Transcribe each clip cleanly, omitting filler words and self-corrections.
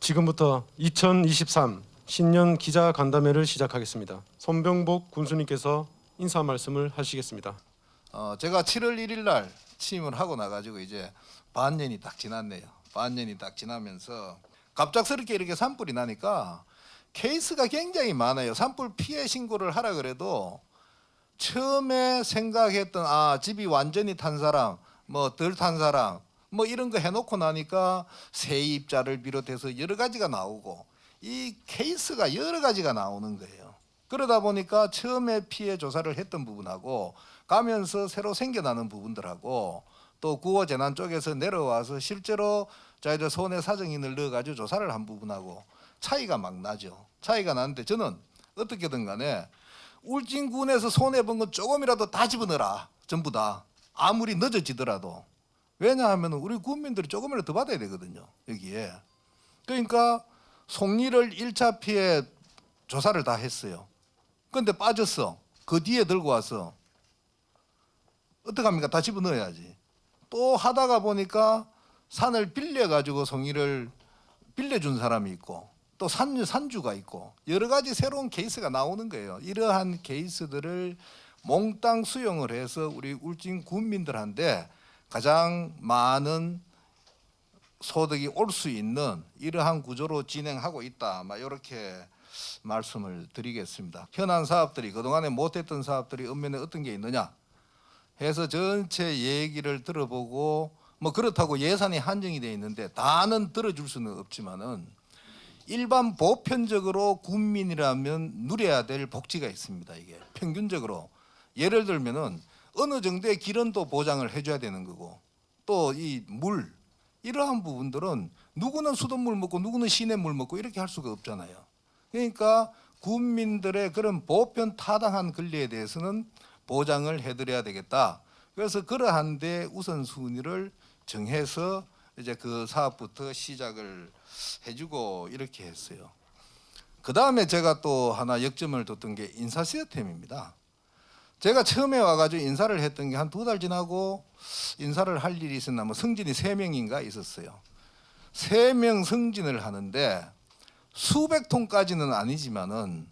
지금부터 2023 신년 기자 간담회를 시작하겠습니다. 손병복 군수님께서 인사 말씀을 하시겠습니다. 제가 7월 1일 날 취임을 하고 나가지고 이제 반년이 딱 지났네요. 반년이 딱 지나면서 갑작스럽게 이렇게 산불이 나니까 케이스가 굉장히 많아요. 산불 피해 신고를 하라 그래도 처음에 생각했던 집이 완전히 탄 사람, 뭐 덜 탄 사람, 뭐 이런 거 해놓고 나니까 세입자를 비롯해서 여러 가지가 나오고 이 케이스가 여러 가지가 나오는 거예요. 그러다 보니까 처음에 피해 조사를 했던 부분하고 가면서 새로 생겨나는 부분들하고 또 구호재난 쪽에서 내려와서 실제로 저희들 손해 사정인을 넣어가지고 조사를 한 부분하고 차이가 막 나죠. 차이가 나는데 저는 어떻게든 간에 울진군에서 손해본 건 조금이라도 다 집어넣어라. 전부 다. 아무리 늦어지더라도. 왜냐하면 우리 국민들이 조금이라도 더 받아야 되거든요. 여기에. 그러니까 송리를 1차 피해 조사를 다 했어요. 그런데 빠졌어. 그 뒤에 들고 와서 어떡합니까? 다 집어넣어야지. 또 하다가 보니까 산을 빌려가지고 송리를 빌려준 사람이 있고 또 산주가 있고 여러 가지 새로운 케이스가 나오는 거예요. 이러한 케이스들을 몽땅 수용을 해서 우리 울진 군민들한테 가장 많은 소득이 올 수 있는 이러한 구조로 진행하고 있다. 이렇게 말씀을 드리겠습니다. 현안 사업들이 그동안에 못했던 사업들이 읍면에 어떤 게 있느냐 해서 전체 얘기를 들어보고 뭐 그렇다고 예산이 한정이 되어 있는데 다는 들어줄 수는 없지만은 일반 보편적으로 국민이라면 누려야 될 복지가 있습니다. 이게 평균적으로 예를 들면은 어느 정도의 기른도 보장을 해줘야 되는 거고 또 이 물 이러한 부분들은 누구는 수돗물 먹고 누구는 시냇물 먹고 이렇게 할 수가 없잖아요. 그러니까 국민들의 그런 보편 타당한 권리에 대해서는 보장을 해드려야 되겠다. 그래서 그러한 데 우선순위를 정해서 이제 그 사업부터 시작을 해주고 이렇게 했어요. 그 다음에 제가 또 하나 역점을 뒀던 게 인사 시스템입니다. 제가 처음에 와가지고 인사를 했던 게 한 2달 지나고 인사를 할 일이 있었나 뭐 승진이 3명인가 있었어요. 3명 승진을 하는데 수백 통까지는 아니지만은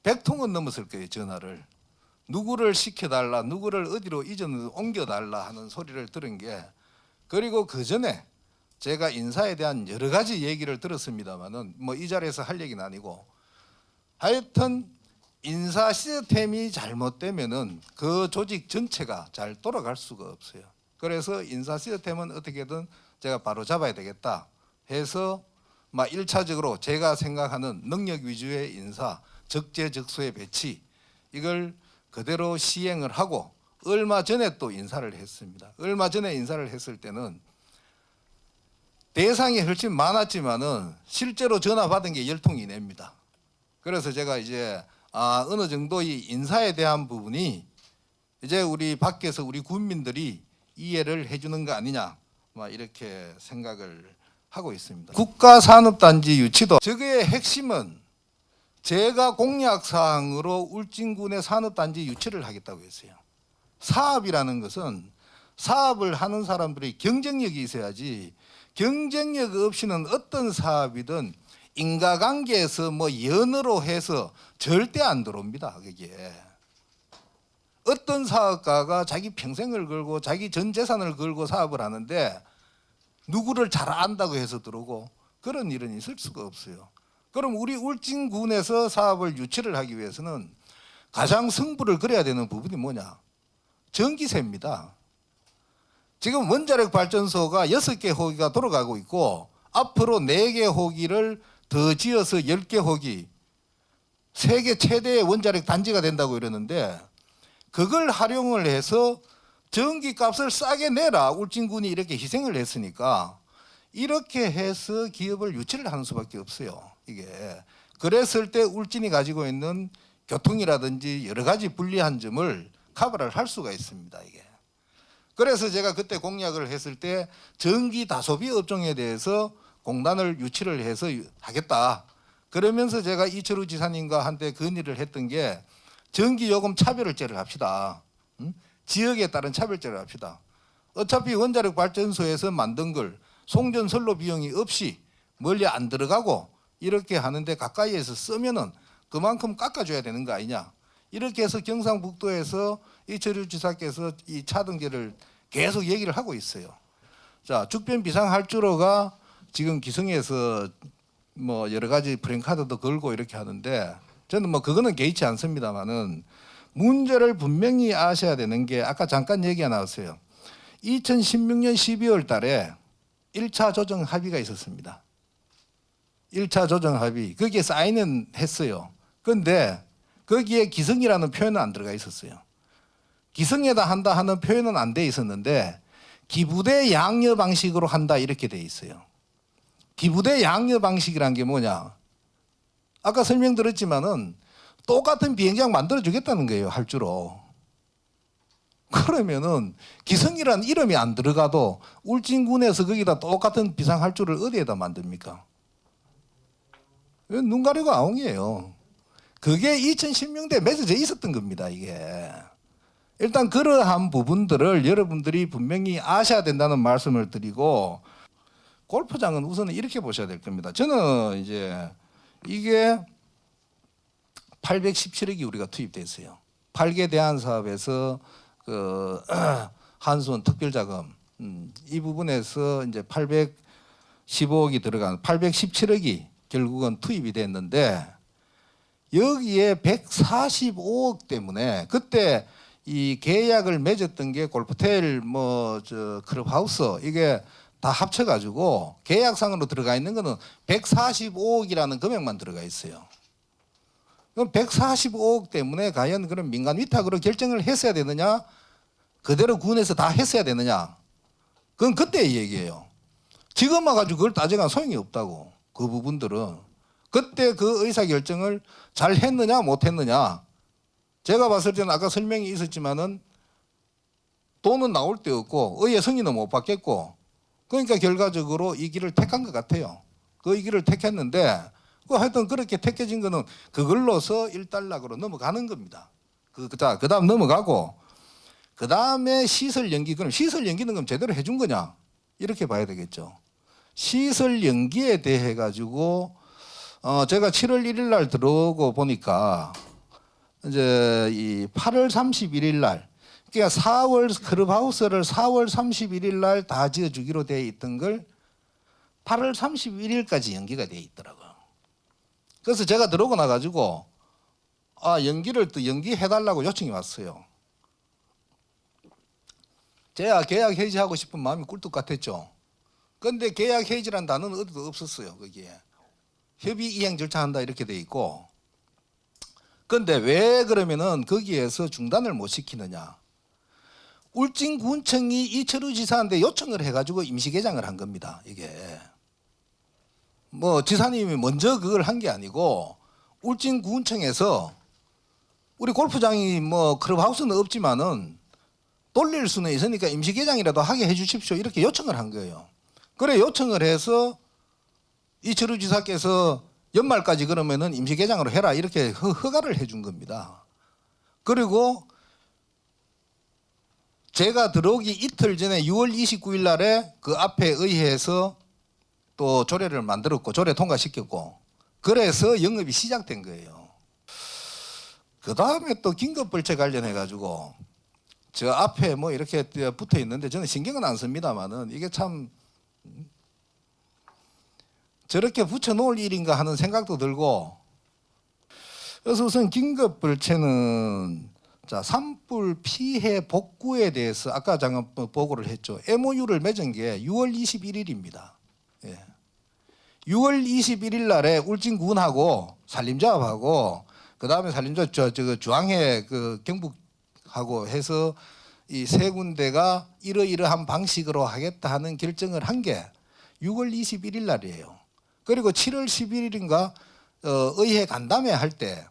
100통은 넘었을 거예요. 전화를 누구를 시켜달라 누구를 어디로 이전으로 옮겨달라 하는 소리를 들은 게 그리고 그 전에 제가 인사에 대한 여러 가지 얘기를 들었습니다만은 뭐 이 자리에서 할 얘기는 아니고 하여튼 인사 시스템이 잘못되면은 그 조직 전체가 잘 돌아갈 수가 없어요. 그래서 인사 시스템은 어떻게든 제가 바로 잡아야 되겠다 해서 막 1차적으로 제가 생각하는 능력 위주의 인사, 적재적소의 배치 이걸 그대로 시행을 하고 얼마 전에 또 인사를 했습니다. 얼마 전에 인사를 했을 때는 대상이 훨씬 많았지만은 실제로 전화 받은 게 10통이 냅니다. 그래서 제가 이제 어느 정도 이 인사에 대한 부분이 이제 우리 밖에서 우리 국민들이 이해를 해주는 거 아니냐 막 이렇게 생각을 하고 있습니다. 국가산업단지 유치도 저게 핵심은 제가 공약사항으로 울진군의 산업단지 유치를 하겠다고 했어요. 사업이라는 것은 사업을 하는 사람들이 경쟁력이 있어야지 경쟁력 없이는 어떤 사업이든 인과관계에서 뭐 연으로 해서 절대 안 들어옵니다. 그게 어떤 사업가가 자기 평생을 걸고 자기 전 재산을 걸고 사업을 하는데 누구를 잘 안다고 해서 들어오고 그런 일은 있을 수가 없어요. 그럼 우리 울진군에서 사업을 유치를 하기 위해서는 가장 승부를 걸어야 되는 부분이 뭐냐? 전기세입니다. 지금 원자력 발전소가 6개 호기가 돌아가고 있고 앞으로 4개 호기를 더 지어서 10개 호기 세계 최대의 원자력 단지가 된다고 이러는데 그걸 활용을 해서 전기값을 싸게 내라. 울진군이 이렇게 희생을 했으니까 이렇게 해서 기업을 유치를 하는 수밖에 없어요. 이게 그랬을 때 울진이 가지고 있는 교통이라든지 여러 가지 불리한 점을 커버를 할 수가 있습니다. 이게 그래서 제가 그때 공약을 했을 때 전기 다소비 업종에 대해서 공단을 유치를 해서 하겠다. 그러면서 제가 이철우 지사님과 한때 건의를 했던 게 전기요금 차별제를 합시다. 지역에 따른 차별제를 합시다. 어차피 원자력 발전소에서 만든 걸 송전 선로 비용이 없이 멀리 안 들어가고 이렇게 하는데 가까이에서 쓰면은 그만큼 깎아줘야 되는 거 아니냐. 이렇게 해서 경상북도에서 이철우 지사께서 이 차등제를 계속 얘기를 하고 있어요. 자, 죽변 비상할주로가 지금 기성에서 뭐 여러 가지 프랜카드도 걸고 이렇게 하는데 저는 뭐 그거는 개의치 않습니다만은 문제를 분명히 아셔야 되는 게 아까 잠깐 얘기가 나왔어요. 2016년 12월 달에 1차 조정 합의가 있었습니다. 1차 조정 합의. 거기에 사인은 했어요. 그런데 거기에 기성이라는 표현은 안 들어가 있었어요. 기성에다 한다 하는 표현은 안 돼 있었는데 기부대 양여 방식으로 한다 이렇게 돼 있어요. 기부대 양여 방식이란 게 뭐냐? 아까 설명드렸지만은 똑같은 비행장 만들어 주겠다는 거예요, 할주로. 그러면은 기성이라는 이름이 안 들어가도 울진군에서 거기다 똑같은 비상할주를 어디에다 만듭니까? 눈 가리고 아웅이에요. 그게 2016년에 맺어져 있었던 겁니다, 이게. 일단 그러한 부분들을 여러분들이 분명히 아셔야 된다는 말씀을 드리고, 골프장은 우선은 이렇게 보셔야 될 겁니다. 저는 이제 이게 817억이 우리가 투입됐어요. 8개 대안 사업에서 그 한수원 특별자금 이 부분에서 이제 815억이 들어간 817억이 결국은 투입이 됐는데 여기에 145억 때문에 그때 이 계약을 맺었던 게 골프텔 뭐 저 클럽하우스 이게 다 합쳐가지고 계약상으로 들어가 있는 거는 145억이라는 금액만 들어가 있어요. 그럼 145억 때문에 과연 그런 민간 위탁으로 결정을 했어야 되느냐? 그대로 군에서 다 했어야 되느냐? 그건 그때의 얘기예요. 지금 와가지고 그걸 따져가 소용이 없다고. 그 부분들은. 그때 그 의사결정을 잘 했느냐 못 했느냐. 제가 봤을 때는 아까 설명이 있었지만은 돈은 나올 데 없고 의회 승인은 못 받겠고 그러니까 결과적으로 이 길을 택한 것 같아요. 그 이 길을 택했는데 하여튼 그렇게 택해진 거는 그걸로서 1단락으로 넘어가는 겁니다. 그다음 넘어가고 그다음에 시설 연기. 그럼 시설 연기는 그럼 제대로 해준 거냐? 이렇게 봐야 되겠죠. 시설 연기에 대해 가지고 제가 7월 1일 날 들어오고 보니까 이제 이 8월 31일 날 그러니까 4월 클럽하우스를 4월 31일 날 다 지어주기로 돼 있던 걸 8월 31일까지 연기가 돼 있더라고요. 그래서 제가 들어오고 나가지고 연기를 또 연기해달라고 요청이 왔어요. 제가 계약 해지하고 싶은 마음이 꿀뚝 같았죠. 그런데 계약 해지란 단어는 어디도 없었어요. 거기에 협의 이행 절차한다 이렇게 돼 있고. 그런데 왜 그러면은 거기에서 중단을 못 시키느냐? 울진군청이 이철우 지사한테 요청을 해가지고 임시개장을 한 겁니다. 이게 뭐 지사님이 먼저 그걸 한 게 아니고 울진군청에서 우리 골프장이 뭐 클럽하우스는 없지만은 돌릴 수는 있으니까 임시개장이라도 하게 해주십시오 이렇게 요청을 한 거예요. 그래 요청을 해서 이철우 지사께서 연말까지 그러면은 임시개장으로 해라 이렇게 허가를 해준 겁니다. 그리고 제가 들어오기 이틀 전에 6월 29일 날에 그 앞에 의회에서 또 조례를 만들었고 조례 통과시켰고 그래서 영업이 시작된 거예요. 그 다음에 또 긴급벌채 관련해 가지고 저 앞에 뭐 이렇게 붙어 있는데 저는 신경은 안 씁니다만은 이게 참 저렇게 붙여놓을 일인가 하는 생각도 들고 그래서 우선 긴급벌채는 자 산불 피해 복구에 대해서 아까 잠깐 보고를 했죠. MOU를 맺은 게 6월 21일입니다. 예. 6월 21일 날에 울진군하고 산림조합하고 그다음에 산림조합 주황해 그 경북하고 해서 이 세 군데가 이러이러한 방식으로 하겠다 하는 결정을 한 게 6월 21일 날이에요. 그리고 7월 11일인가 의회 간담회 할 때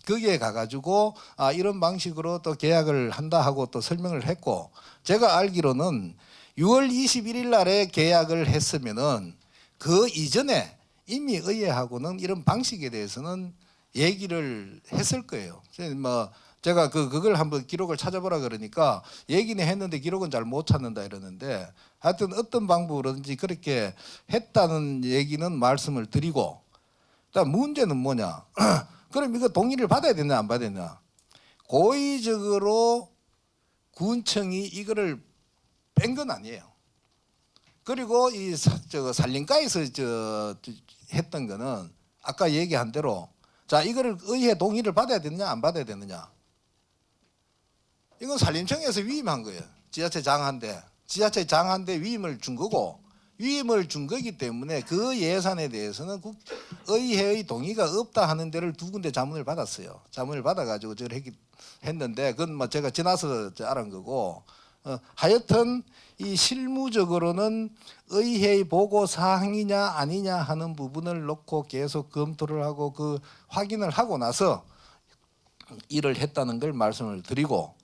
거기에 가가지고 이런 방식으로 또 계약을 한다 하고 또 설명을 했고 제가 알기로는 6월 21일 날에 계약을 했으면은 그 이전에 이미 의회하고는 이런 방식에 대해서는 얘기를 했을 거예요. 뭐 제가 그걸 한번 기록을 찾아보라 그러니까 얘기는 했는데 기록은 잘 못 찾는다 이러는데 하여튼 어떤 방법으로든지 그렇게 했다는 얘기는 말씀을 드리고 일단 문제는 뭐냐 그럼 이거 동의를 받아야 되냐 안 받아야 되냐 고의적으로 군청이 이거를 뺀 건 아니에요. 그리고 이 산림가에서 했던 거는 아까 얘기한 대로 자 이거를 의회 동의를 받아야 되느냐 안 받아야 되느냐 이건 산림청에서 위임한 거예요. 지자체 장한테 위임을 준 거고 위임을 준 거기 때문에 그 예산에 대해서는 의회의 동의가 없다 하는 데를 두 군데 자문을 받았어요. 자문을 받아가지고 저를 했는데 그건 뭐 제가 지나서 알은 거고 하여튼 이 실무적으로는 의회의 보고 사항이냐 아니냐 하는 부분을 놓고 계속 검토를 하고 그 확인을 하고 나서 일을 했다는 걸 말씀을 드리고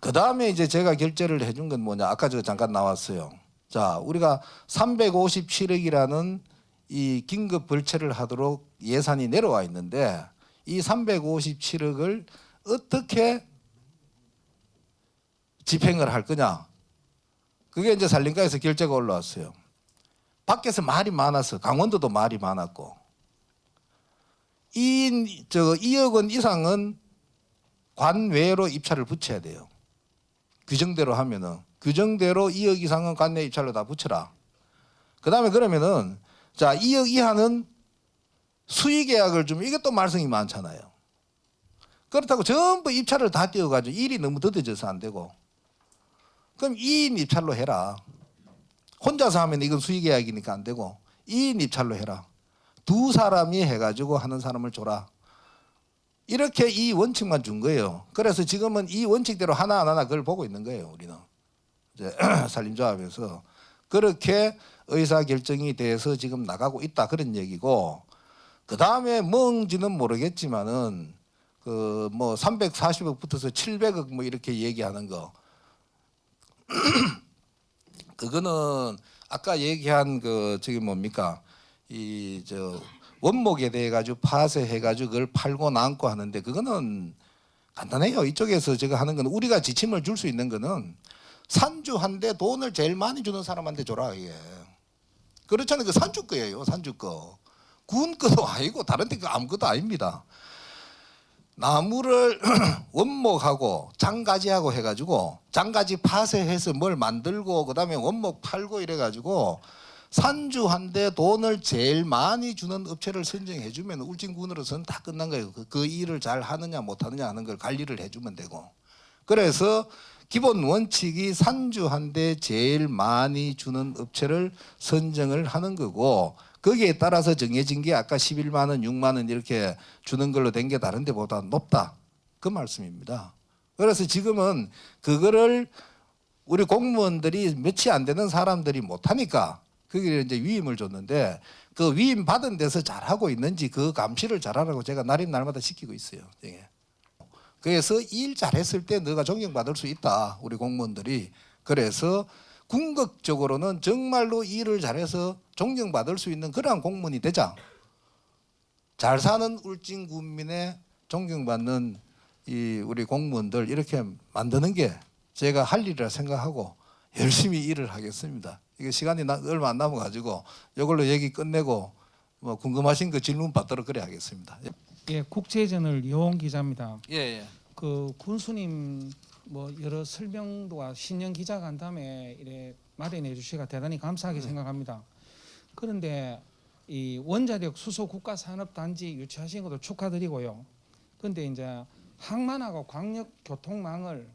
그 다음에 이제 제가 결재를 해준 건 뭐냐 아까 저 잠깐 나왔어요. 자 우리가 357억이라는 이 긴급 벌채를 하도록 예산이 내려와 있는데 이 357억을 어떻게 집행을 할 거냐 그게 이제 산림가에서 결재가 올라왔어요. 밖에서 말이 많아서 강원도도 말이 많았고 2억 원 이상은 관외로 입찰을 붙여야 돼요. 규정대로 하면은 규정대로 2억 이상은 관내 입찰로 다 붙여라. 그 다음에 그러면은 자 2억 이하는 수의 계약을 좀 이게 또 말썽이 많잖아요. 그렇다고 전부 입찰을 다 띄워가지고 일이 너무 더뎌져서 안 되고 그럼 2인 입찰로 해라. 혼자서 하면 이건 수의 계약이니까 안 되고 2인 입찰로 해라. 두 사람이 해가지고 하는 사람을 줘라. 이렇게 이 원칙만 준 거예요. 그래서 지금은 이 원칙대로 하나하나 그걸 보고 있는 거예요. 우리는 이제 산림조합에서 그렇게 의사결정이 돼서 지금 나가고 있다 그런 얘기고 그 다음에 뭔지는 모르겠지만은 그 뭐 340억 붙어서 700억 뭐 이렇게 얘기하는 거 그거는 아까 얘기한 그 저기 뭡니까 이 저 원목에 대해 가지고 파쇄해 가지고 그걸 팔고 남고 하는데 그거는 간단해요. 이쪽에서 제가 하는 건 우리가 지침을 줄 수 있는 거는 산주한데 돈을 제일 많이 주는 사람한테 줘라 이게. 그렇잖아요. 그 산주 거예요. 산주 거. 군 거도 아니고 다른 데 거 아무것도 아닙니다. 나무를 원목하고 장가지하고 해가지고 장가지 파쇄해서 뭘 만들고 그다음에 원목 팔고 이래가지고 산주한테 돈을 제일 많이 주는 업체를 선정해 주면 울진군으로서는 다 끝난 거예요. 그 일을 잘 하느냐 못 하느냐 하는 걸 관리를 해주면 되고 그래서 기본 원칙이 산주한테 제일 많이 주는 업체를 선정을 하는 거고 거기에 따라서 정해진 게 아까 11만 원, 6만 원 이렇게 주는 걸로 된 게 다른 데보다 높다. 그 말씀입니다. 그래서 지금은 그거를 우리 공무원들이 몇이 안 되는 사람들이 못하니까 거기에 이제 위임을 줬는데 그 위임 받은 데서 잘하고 있는지 그 감시를 잘하라고 제가 날마다 시키고 있어요. 그래서 일 잘했을 때 너가 존경받을 수 있다. 우리 공무원들이. 그래서 궁극적으로는 정말로 일을 잘해서 존경받을 수 있는 그러한 공무원이 되자. 잘 사는 울진 군민의 존경받는 이 우리 공무원들 이렇게 만드는 게 제가 할 일이라 생각하고 열심히 일을 하겠습니다. 이게 시간이 얼마 안 남아 가지고 이걸로 얘기 끝내고 뭐 궁금하신 거 질문 받도록 그래 하겠습니다. 예, 국제전을 이용 기자입니다. 예. 그 군수님 뭐 여러 설명도와 신년 기자간담회 이래 마련해 주시가 대단히 감사하게 생각합니다. 그런데 이 원자력 수소 국가산업단지 유치하신 것도 축하드리고요. 그런데 이제 항만하고 광역 교통망을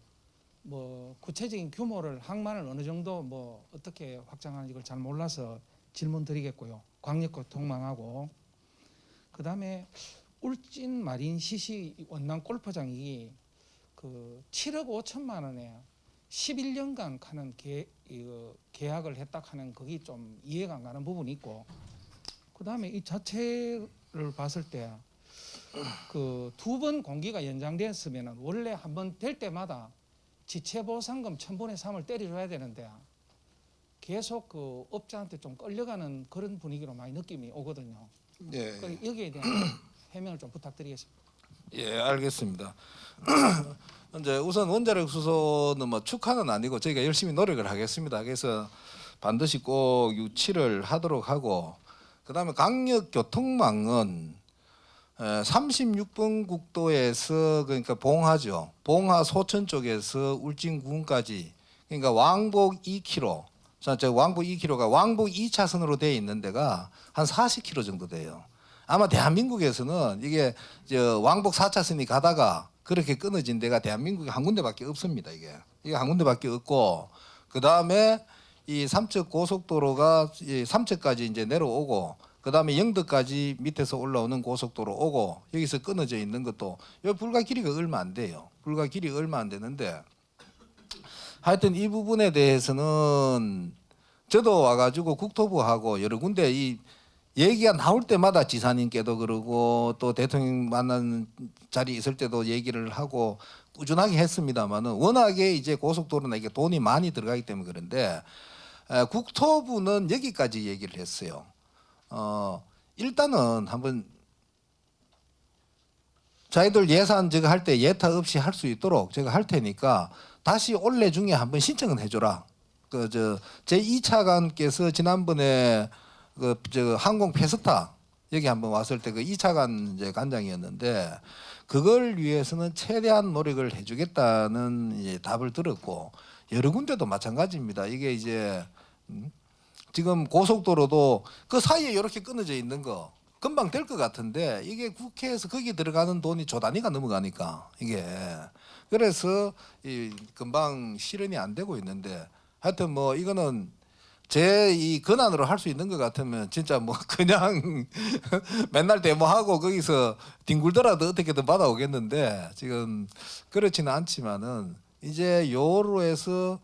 뭐 구체적인 규모를 항만을 어느 정도 뭐 어떻게 확장하는지 걸 잘 몰라서 질문 드리겠고요. 광역 교통망하고 그다음에 울진 마린 시시 원남 골프장이 그 7억 5천만 원에 11년간 하는 계약을 했다 하는 그게 좀 이해가 안 가는 부분이 있고 그다음에 이 자체를 봤을 때 그 두 번 공기가 연장됐으면 원래 한 번 될 때마다 지체보상금 1000분의 3을 때려줘야 되는데 계속 그 업자한테 좀 끌려가는 그런 분위기로 많이 느낌이 오거든요. 예. 여기에 대한 해명을 좀 부탁드리겠습니다. 예, 알겠습니다. 이제 우선 원자력 수소는 뭐 축하는 아니고 저희가 열심히 노력을 하겠습니다. 그래서 반드시 꼭 유치를 하도록 하고, 그다음에 강력 교통망은 36번 국도에서 그러니까 봉하죠. 봉하 소천 쪽에서 울진군까지, 그러니까 왕복 2km. 저 왕복 2km가 왕복 2차선으로 돼 있는 데가 한 40km 정도 돼요. 아마 대한민국에서는 이게 왕복 4차선이 가다가 그렇게 끊어진 데가 대한민국에 한 군데밖에 없습니다. 이게 한 군데밖에 없고, 그 다음에 이 삼척 고속도로가 이 삼척까지 이제 내려오고, 그 다음에 영덕까지 밑에서 올라오는 고속도로 오고, 여기서 끊어져 있는 것도 이 불과 길이가 얼마 안 돼요. 불과 길이 얼마 안 되는데, 하여튼 이 부분에 대해서는 저도 와가지고 국토부하고 여러 군데 이 얘기가 나올 때마다 지사님께도 그러고 또 대통령 만나는 자리 있을 때도 얘기를 하고 꾸준하게 했습니다만은, 워낙에 이제 고속도로나 이게 돈이 많이 들어가기 때문에 그런데 국토부는 여기까지 얘기를 했어요. 일단은 한번 자기들 예산 제가 할 때 예타 없이 할 수 있도록 제가 할 테니까 다시 올해 중에 한번 신청은 해줘라. 제 2차관께서 지난번에 항공 페스타 여기 한번 왔을 때 그 2차관 이제 관장이었는데, 그걸 위해서는 최대한 노력을 해주겠다는 이제 답을 들었고, 여러 군데도 마찬가지입니다. 이게 이제 지금 고속도로도 그 사이에 이렇게 끊어져 있는 거 금방 될 것 같은데, 이게 국회에서 거기 들어가는 돈이 조 단위가 넘어가니까 이게 그래서 이 금방 실현이 안 되고 있는데, 하여튼 뭐 이거는 제 이 권한으로 할 수 있는 것 같으면 진짜 뭐 그냥 맨날 데모하고 거기서 뒹굴더라도 어떻게든 받아오겠는데, 지금 그렇지는 않지만은 이제 요로 해서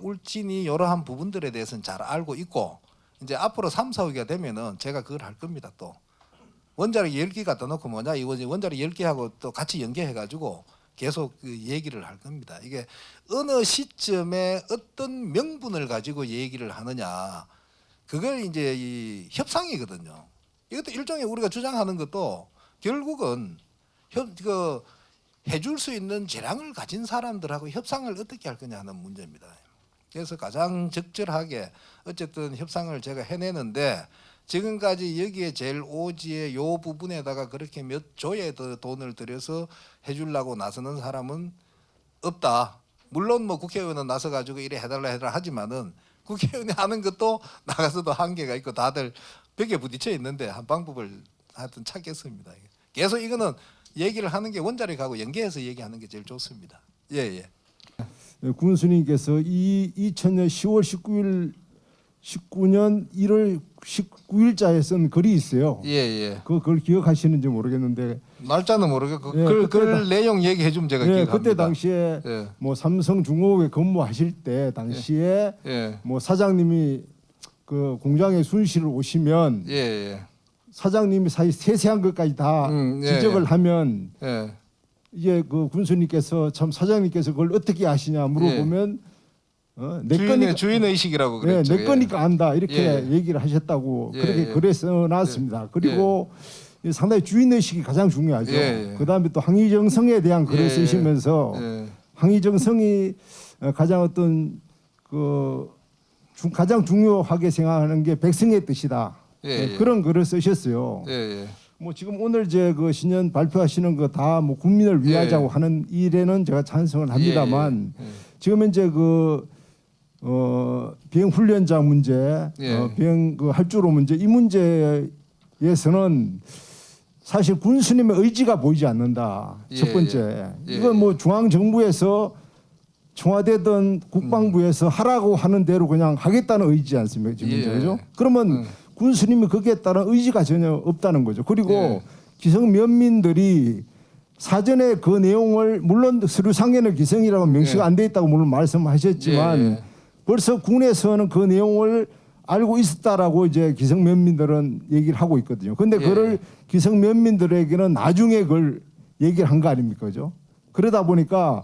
울진이 이러한 부분들에 대해서는 잘 알고 있고, 이제 앞으로 3, 4호기가 되면은 제가 그걸 할 겁니다. 또 원자력 10개 갖다 놓고 뭐냐, 이 원자력 10개하고 또 같이 연계해 가지고 계속 그 얘기를 할 겁니다. 이게 어느 시점에 어떤 명분을 가지고 얘기를 하느냐, 그걸 이제 이 협상이거든요. 이것도 일종의 우리가 주장하는 것도 결국은 해줄 수 있는 재량을 가진 사람들하고 협상을 어떻게 할 거냐 하는 문제입니다. 그래서 가장 적절하게 어쨌든 협상을 제가 해내는데, 지금까지 여기에 제일 오지의 요 부분에다가 그렇게 몇 조의 돈을 들여서 해주려고 나서는 사람은 없다. 물론 뭐 국회의원은 나서 가지고 이래 해달라 하지만은 국회의원이 하는 것도 나가서도 한계가 있고 다들 벽에 부딪혀 있는데 한 방법을 하여튼 찾겠습니다. 계속 이거는 얘기를 하는 게 원자력하고 연계해서 얘기하는 게 제일 좋습니다. 예. 군수님께서 2000년 10월 19년 1월 19일자에 쓴 글이 있어요. 예. 그걸 기억하시는지 모르겠는데, 날짜는 모르겠고 예, 그 내용 얘기해 주면 제가 기억합니다. 그때 당시에 예. 뭐 삼성 중공업에 근무하실 때 당시에 예. 뭐 사장님이 그 공장에 순실을 오시면 예. 사장님이 사실 세세한 것까지 다 지적을 하면 예. 이게 그 군수님께서 참 사장님께서 그걸 어떻게 아시냐 물어보면 내 거니까 주인 의식이라고 그랬죠. 내 거니까 안다 이렇게 예. 얘기를 하셨다고 예, 그렇게 예. 글에 써놨습니다. 그리고 상당히 주인 의식이 가장 중요하죠. 예. 그다음에 또 항의정성에 대한 글을 예. 쓰시면서 항의정성이 가장 어떤 가장 중요하게 생각하는 게 백성의 뜻이다. 예. 그런 글을 쓰셨어요. 예. 뭐 지금 오늘 그 신년 발표하시는 거 다 뭐 국민을 위하자고 하는 일에는 제가 찬성을 합니다만 지금 현재 비행 훈련장 문제, 비행 할주로 문제, 이 문제에서는 사실 군수님의 의지가 보이지 않는다. 첫 번째, 이건 뭐 중앙 정부에서 청와대든 국방부에서 하라고 하는 대로 그냥 하겠다는 의지지 않습니까? 지금 그죠? 그러면 군수님이 거기에 따른 의지가 전혀 없다는 거죠. 그리고 기성 면민들이 사전에 그 내용을 물론 서류상에는 기성이라고 명시가 안 돼 있다고 물론 말씀하셨지만 벌써 군에서는 그 내용을 알고 있었다라고 이제 기성 면민들은 얘기를 하고 있거든요. 그런데 그걸 기성 면민들에게는 나중에 그걸 얘기를 한 거 아닙니까, 그죠? 그러다 보니까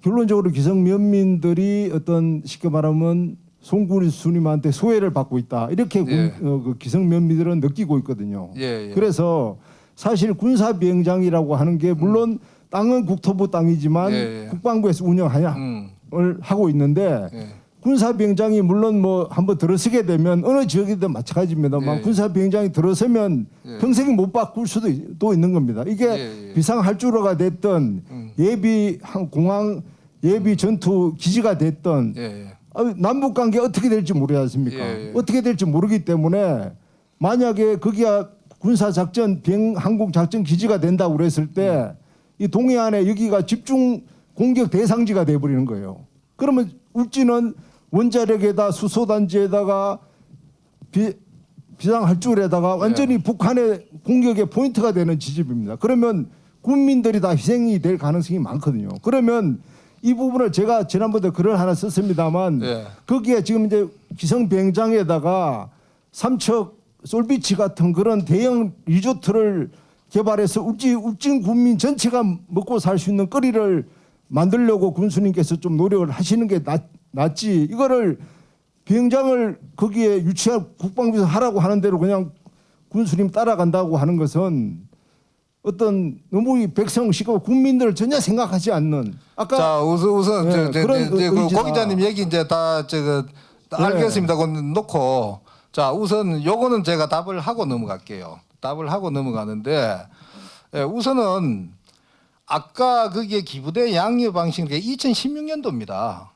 결론적으로 기성 면민들이 어떤 쉽게 말하면 송군수님한테 소외를 받고 있다 이렇게 그 기성 면민들은 느끼고 있거든요. 그래서 사실 군사비행장이라고 하는 게 물론 땅은 국토부 땅이지만 예, 예. 국방부에서 운영을 하고 있는데 예. 군사비행장이 물론 뭐 한번 들어서게 되면 어느 지역이든 마찬가지입니다만 예, 예. 군사비행장이 들어서면 예. 평생 못 바꿀 수도 또 있는 겁니다. 이게 예, 예. 비상할주로가 됐던 예비 공항 예비 전투 기지가 됐던 예, 예. 남북 관계 어떻게 될지 모르지 않습니까? 예, 예. 어떻게 될지 모르기 때문에 만약에 거기가 군사 작전 비행 항공 작전 기지가 된다고 그랬을 때 이 동해안에 여기가 집중 공격 대상지가 돼 버리는 거예요. 그러면 울진은 원자력에다 수소단지에다가 비상할줄에다가 완전히 북한의 공격의 포인트가 되는 지점입니다. 그러면 국민들이 다 희생이 될 가능성이 많거든요. 그러면 이 부분을 제가 지난번에 글을 하나 썼습니다만 예. 거기에 지금 이제 기성 비행장에다가 삼척 솔비치 같은 그런 대형 리조트를 개발해서 울진 국민 전체가 먹고 살 수 있는 거리를 만들려고 군수님께서 좀 노력을 하시는 게 낫지. 이거를 비행장을 거기에 유치할 국방부에서 하라고 하는 대로 그냥 군수님 따라간다고 하는 것은 어떤 너무 이 백성시고 국민들을 전혀 생각하지 않는 아까 자 우선 예, 그런 이제 그 의지다. 고 기자님 얘기 이제 다 알겠습니다. 그건 놓고 자 우선 요거는 제가 답을 하고 넘어갈게요. 답을 하고 넘어가는데 예, 우선은 아까 거기에 기부대 양육 방식이 2016년도입니다.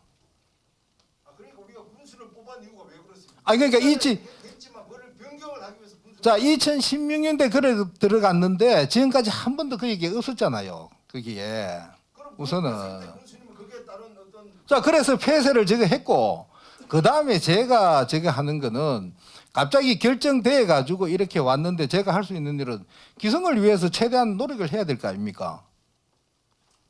그러니까 우리가 군수를 뽑은 이유가 왜 그렇습니까? 아 그러니까 했지만 그걸 변경을 하기 위해서 자 2016년대 그래 들어갔는데 지금까지 한 번도 그 얘기 없었잖아요. 거기에 우선은 군수님은 그게 다른 어떤 자 그래서 폐쇄를 제가 했고 그 다음에 제가 하는 거는 갑자기 결정돼 가지고 이렇게 왔는데 제가 할 수 있는 일은 기성을 위해서 최대한 노력을 해야 될 거 아닙니까?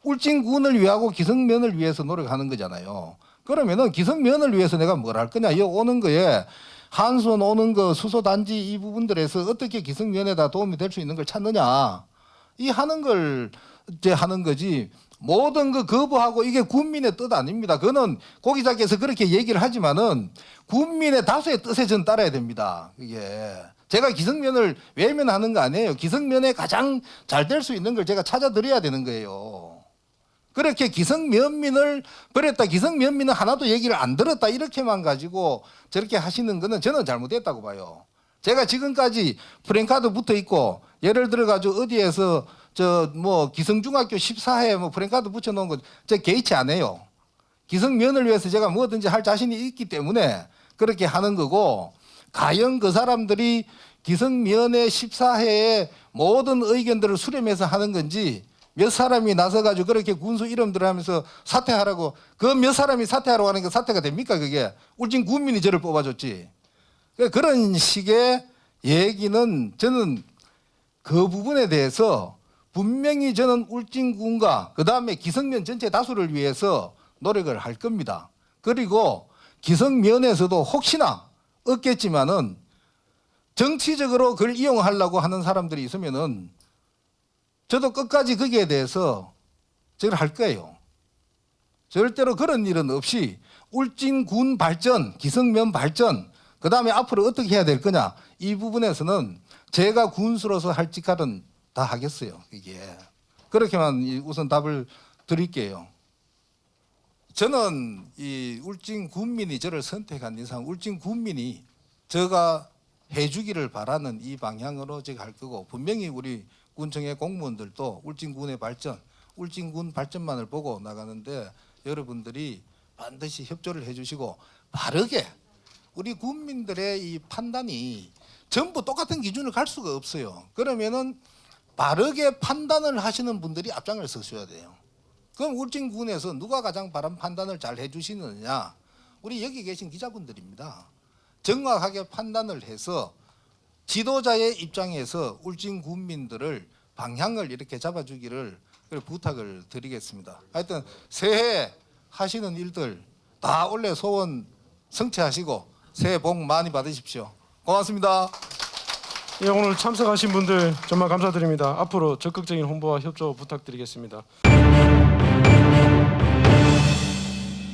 울진군을 위하고 기성면을 위해서 노력하는 거잖아요. 그러면은 기성면을 위해서 내가 뭘 할 거냐? 여기 오는 거에 한수원 오는 거 수소단지 이 부분들에서 어떻게 기성면에다 도움이 될 수 있는 걸 찾느냐? 이 하는 걸 이제 하는 거지. 모든 거 거부하고 이게 군민의 뜻 아닙니다. 그거는 고 기자께서 그렇게 얘기를 하지만은 군민의 다수의 뜻에 전 따라야 됩니다. 이게 제가 기성면을 외면하는 거 아니에요. 기성면에 가장 잘 될 수 있는 걸 제가 찾아드려야 되는 거예요. 그렇게 기성면민을 버렸다, 기성면민은 하나도 얘기를 안 들었다 이렇게만 가지고 저렇게 하시는 거는 저는 잘못했다고 봐요. 제가 지금까지 프랭카드 붙어 있고 예를 들어 가지고 어디에서 저 뭐 기성중학교 14회 뭐 프랭카드 붙여놓은 거 저 개의치 안 해요. 기성면을 위해서 제가 뭐든지 할 자신이 있기 때문에 그렇게 하는 거고 과연 그 사람들이 기성면의 14회의 모든 의견들을 수렴해서 하는 건지 몇 사람이 나서가지고 그렇게 군수 이름들을 하면서 사퇴하라고 그 몇 사람이 사퇴하라고 하는 게 사퇴가 됩니까 그게 울진 군민이 저를 뽑아줬지. 그런 식의 얘기는 저는 그 부분에 대해서 분명히 저는 울진군과 그 다음에 기성면 전체 다수를 위해서 노력을 할 겁니다. 그리고 기성면에서도 혹시나 없겠지만은 정치적으로 그걸 이용하려고 하는 사람들이 있으면은 저도 끝까지 거기에 대해서 저걸 할 거예요. 절대로 그런 일은 없이 울진군 발전, 기성면 발전, 그 다음에 앞으로 어떻게 해야 될 거냐 이 부분에서는 제가 군수로서 할 직할은 다 하겠어요. 이게 그렇게만 우선 답을 드릴게요. 저는 이 울진 군민이 저를 선택한 이상 울진 군민이 제가 해주기를 바라는 이 방향으로 제가 할 거고 분명히 우리 군청의 공무원들도 울진군의 발전, 울진군 발전만을 보고 나가는데 여러분들이 반드시 협조를 해주시고 바르게 우리 국민들의 이 판단이 전부 똑같은 기준을 갈 수가 없어요. 그러면은 바르게 판단을 하시는 분들이 앞장을 서셔야 돼요. 그럼 울진군에서 누가 가장 바른 판단을 잘 해주시느냐? 우리 여기 계신 기자분들입니다. 정확하게 판단을 해서 지도자의 입장에서 울진 군민들을 방향을 이렇게 잡아주기를 부탁을 드리겠습니다. 하여튼 새해 하시는 일들 다 원래 소원 성취하시고 새해 복 많이 받으십시오. 고맙습니다. 예, 오늘 참석하신 분들 정말 감사드립니다. 앞으로 적극적인 홍보와 협조 부탁드리겠습니다.